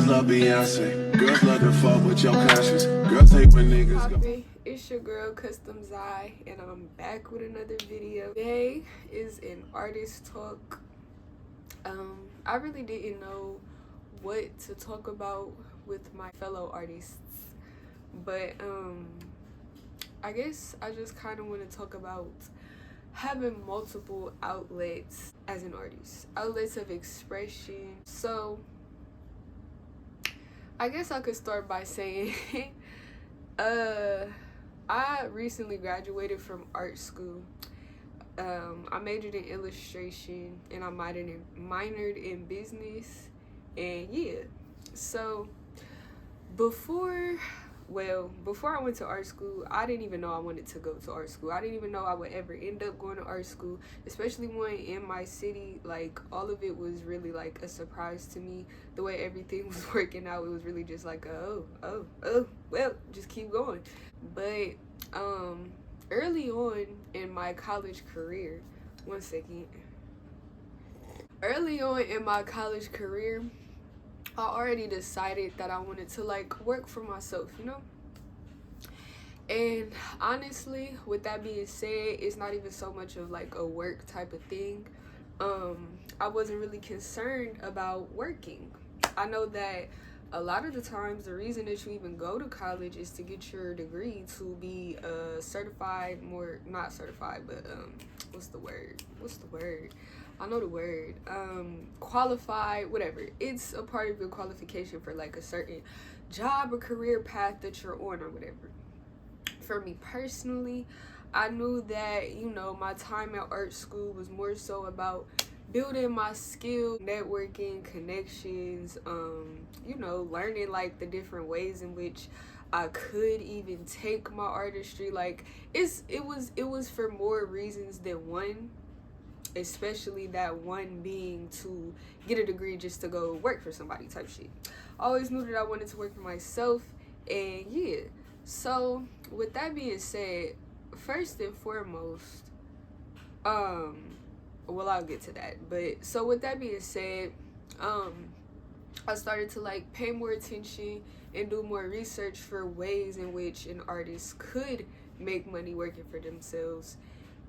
Girls love Beyonce. Girls love to fuck with your conscience. Girls hate when niggas go. It's your girl Custom Zai, and I'm back with another video. Today is an artist talk. I really didn't know what to talk about with my fellow artists, but I guess I just kind of want to talk about having multiple outlets as an artist, outlets of expression. So I guess I could start by saying I recently graduated from art school. I majored in illustration and I minored in business, and yeah. So before I went to art school, I didn't even know I wanted to go to art school. I didn't even know I would ever end up going to art school, especially one in my city. Like, all of it was really like a surprise to me. The way everything was working out, it was really just like, well, just keep going. But early on in my college career, I already decided that I wanted to like work for myself, you know? And honestly, with that being said, it's not even so much of like a work type of thing. I wasn't really concerned about working. I know that a lot of the times the reason that you even go to college is to get your degree, to be certified, not certified, but what's the word? I know the word. Qualified, whatever. It's a part of your qualification for like a certain job or career path that you're on or whatever. For me personally, I knew that, you know, my time at art school was more so about building my skill, networking, connections, you know, learning like the different ways in which I could even take my artistry. Like, it was for more reasons than one, especially that one being to get a degree just to go work for somebody type shit. I always knew that I wanted to work for myself, and yeah. So with that being said, first and foremost, well, I'll get to that. But so with that being said, I started to like pay more attention and do more research for ways in which an artist could make money working for themselves.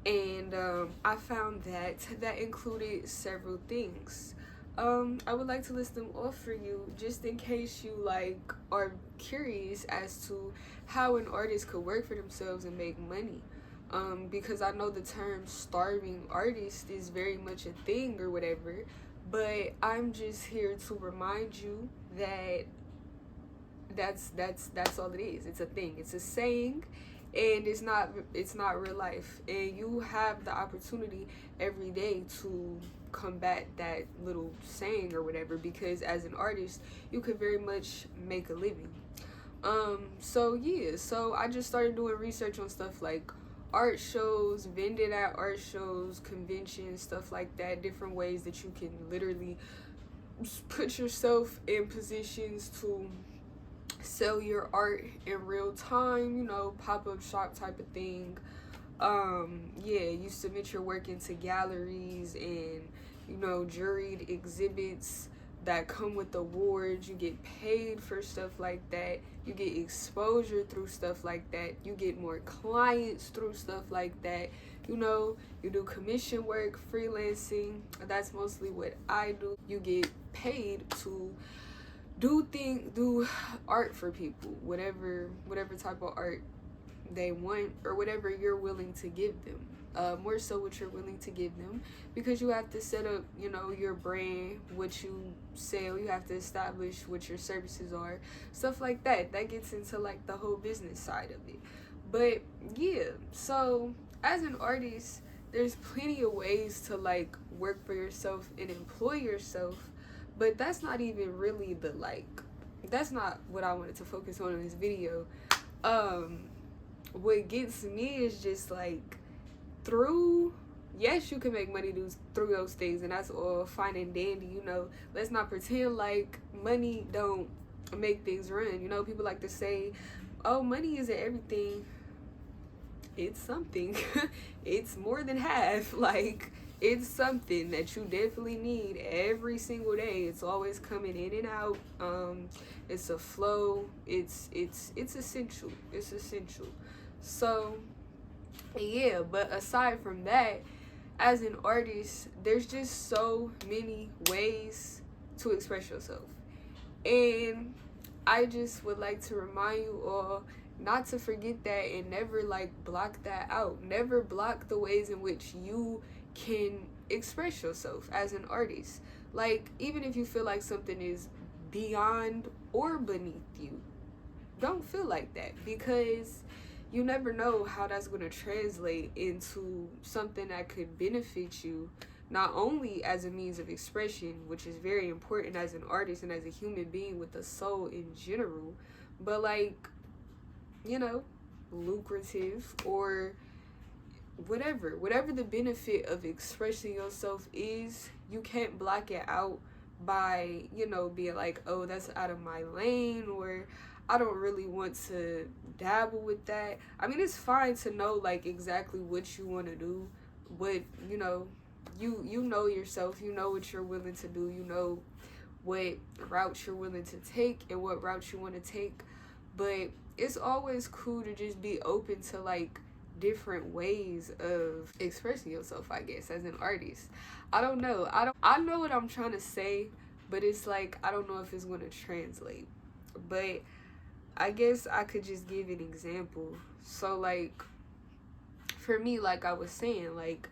And I found that included several things. I would like to list them off for you, just in case you like are curious as to how an artist could work for themselves and make money. Because I know the term starving artist is very much a thing or whatever, but I'm just here to remind you that that's all it is. It's a thing. It's a saying, and it's not real life. And you have the opportunity every day to combat that little saying or whatever, because as an artist, you could very much make a living. So yeah, so I just started doing research on stuff like art shows, vending at art shows, conventions, stuff like that, different ways that you can literally put yourself in positions to sell your art in real time, you know, pop-up shop type of thing. Yeah, you submit your work into galleries and, you know, juried exhibits that come with awards. You get paid for stuff like that. You get exposure through stuff like that. You get more clients through stuff like that. You know, you do commission work, freelancing. That's mostly what I do. You get paid to do art for people, whatever type of art they want, or whatever you're willing to give them. More so what you're willing to give them, because you have to set up, you know, your brand, what you sell. You have to establish what your services are, stuff like that. That gets into like the whole business side of it. But yeah, so as an artist, there's plenty of ways to like work for yourself and employ yourself, but that's not even really that's not what I wanted to focus on in this video. What gets me is just like, yes, you can make money through those things, and that's all fine and dandy, you know. Let's not pretend like money don't make things run. You know, people like to say, oh, money isn't everything. It's something. It's more than half. Like, it's something that you definitely need every single day. It's always coming in and out. It's a flow. It's essential. It's essential. So yeah, but aside from that, as an artist, there's just so many ways to express yourself. And I just would like to remind you all not to forget that and never like block that out. Never block the ways in which you can express yourself as an artist. Like, even if you feel like something is beyond or beneath you, don't feel like that, because you never know how that's going to translate into something that could benefit you, not only as a means of expression, which is very important as an artist and as a human being with a soul in general, but like, you know, lucrative, or whatever the benefit of expressing yourself is. You can't block it out by, you know, being like, oh, that's out of my lane, or I don't really want to dabble with that. I mean, it's fine to know like exactly what you want to do, but you know, you know yourself, you know what you're willing to do, you know what route you're willing to take and what route you want to take. But it's always cool to just be open to like different ways of expressing yourself, I guess, as an artist. I don't know. I know what I'm trying to say, but it's like I don't know if it's going to translate. But I guess I could just give an example. So like for me, like I was saying, like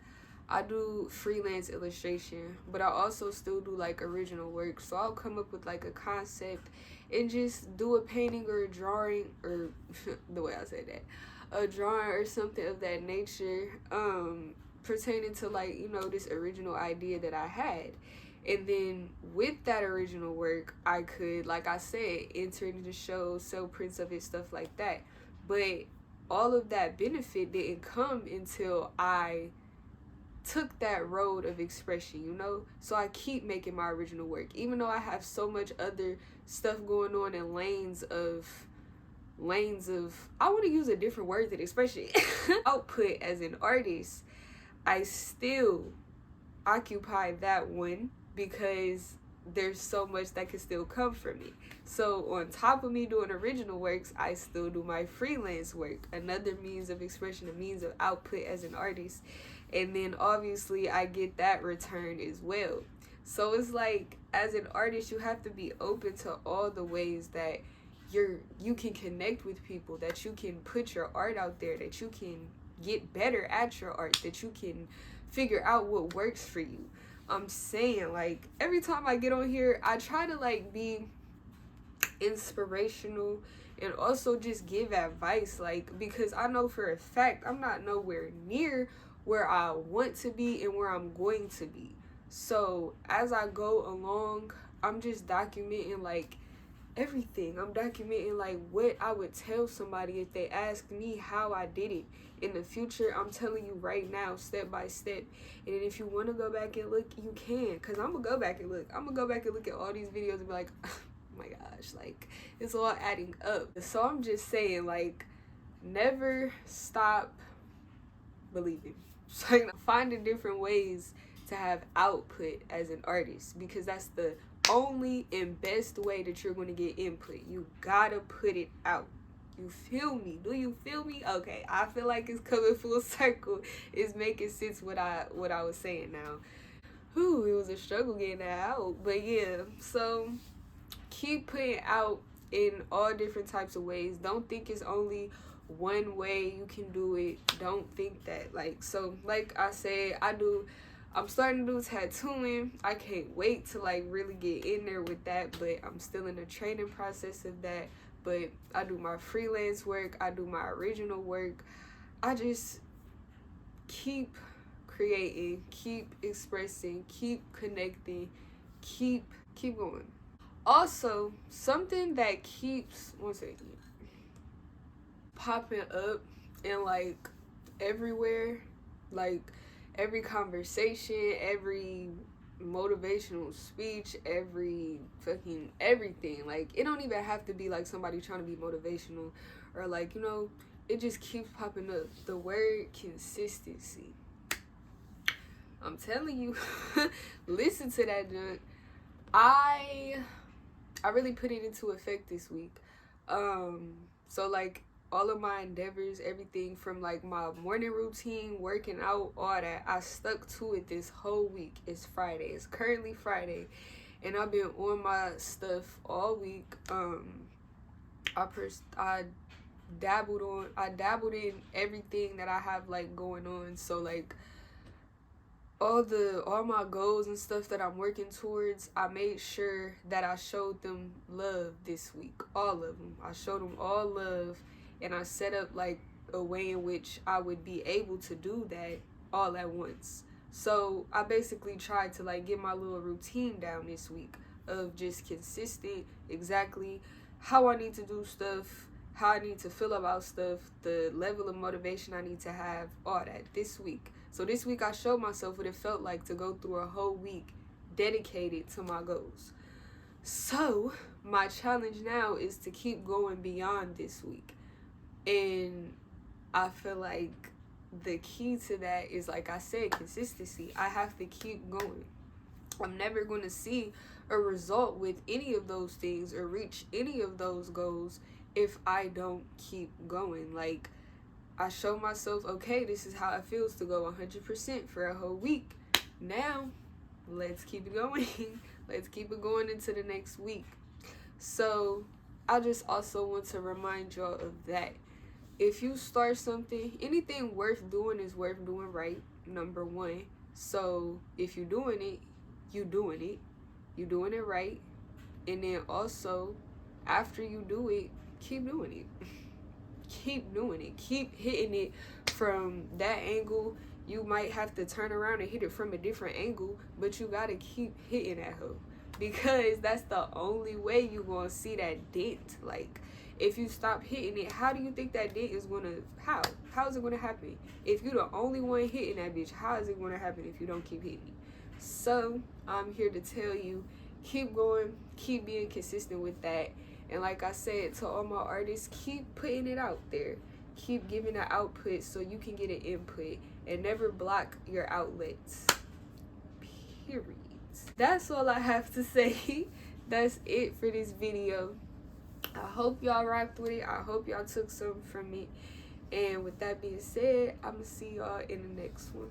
I do freelance illustration, but I also still do like original work. So I'll come up with like a concept and just do a painting or a drawing, or the way I said that, a drawing or something of that nature, pertaining to like, you know, this original idea that I had. And then with that original work, I could, like I said, enter into shows, sell prints of it, stuff like that. But all of that benefit didn't come until I took that road of expression, you know? So I keep making my original work, even though I have so much other stuff going on in lanes of I want to use a different word than expression output as an artist. I still occupy that one because there's so much that can still come from me. So on top of me doing original works, I still do my freelance work, another means of expression, a means of output as an artist. And then obviously I get that return as well. So it's like, as an artist, you have to be open to all the ways that you can connect with people, that you can put your art out there, that you can get better at your art, that you can figure out what works for you. I'm saying, like, every time I get on here, I try to like be inspirational and also just give advice, like, because I know for a fact I'm not nowhere near where I want to be and where I'm going to be. So as I go along, I'm just documenting like everything. I'm documenting like what I would tell somebody if they asked me how I did it. In the future, I'm telling you right now, step by step. And then if you want to go back and look, you can, because I'm gonna go back and look. I'm gonna go back and look at all these videos and be like, oh my gosh, like, it's all adding up. So I'm just saying, like, never stop believing. So, like, finding different ways to have output as an artist, because that's the only and best way that you're going to get input. You gotta put it out. You feel me? Do you feel me? Okay, I feel like it's coming full circle. It's making sense what I was saying now. Whew, it was a struggle getting that out. But yeah, so keep putting out in all different types of ways. Don't think it's only one way you can do it. Don't think that, like, so like I said, I'm starting to do tattooing. I can't wait to like really get in there with that, but I'm still in the training process of that. But I do my freelance work, I do my original work. I just keep creating, keep expressing, keep connecting, keep going. Also, something that keeps, one second, popping up and like everywhere, like every conversation, every motivational speech, every fucking everything. Like, it don't even have to be like somebody trying to be motivational or like, you know, it just keeps popping up. The word consistency. I'm telling you, listen to that junk. I really put it into effect this week. So like all of my endeavors, everything from like my morning routine, working out, all that, I stuck to it this whole week. It's Friday. It's currently Friday, and I've been on my stuff all week. I dabbled in everything that I have like going on. So like all my goals and stuff that I'm working towards, I made sure that I showed them love this week. All of them. I showed them all love, and I set up like a way in which I would be able to do that all at once. So I basically tried to like get my little routine down this week of just consistent, exactly how I need to do stuff, how I need to feel about stuff, the level of motivation I need to have, all that this week. So this week I showed myself what it felt like to go through a whole week dedicated to my goals. So my challenge now is to keep going beyond this week. And I feel like the key to that is, like I said, consistency. I have to keep going. I'm never going to see a result with any of those things or reach any of those goals if I don't keep going. Like, I show myself, okay, this is how it feels to go 100% for a whole week. Now, let's keep it going. Let's keep it going into the next week. So, I just also want to remind y'all of that. If you start something, anything worth doing is worth doing right, number one. So, if you're doing it, you're doing it right. And then also, after you do it, keep doing it. Keep doing it. Keep hitting it from that angle. You might have to turn around and hit it from a different angle, but you gotta keep hitting that hoe, because that's the only way you gonna see that dent. Like, if you stop hitting it, how do you think that dent is gonna, how is it gonna happen? If you're the only one hitting that bitch, how is it gonna happen if you don't keep hitting it? So I'm here to tell you, keep going, keep being consistent with that. And like I said to all my artists, keep putting it out there. Keep giving an output so you can get an input, and never block your outlets. Period. That's all I have to say. That's it for this video. I hope y'all rocked with it. I hope y'all took something from it. And with that being said, I'm going to see y'all in the next one.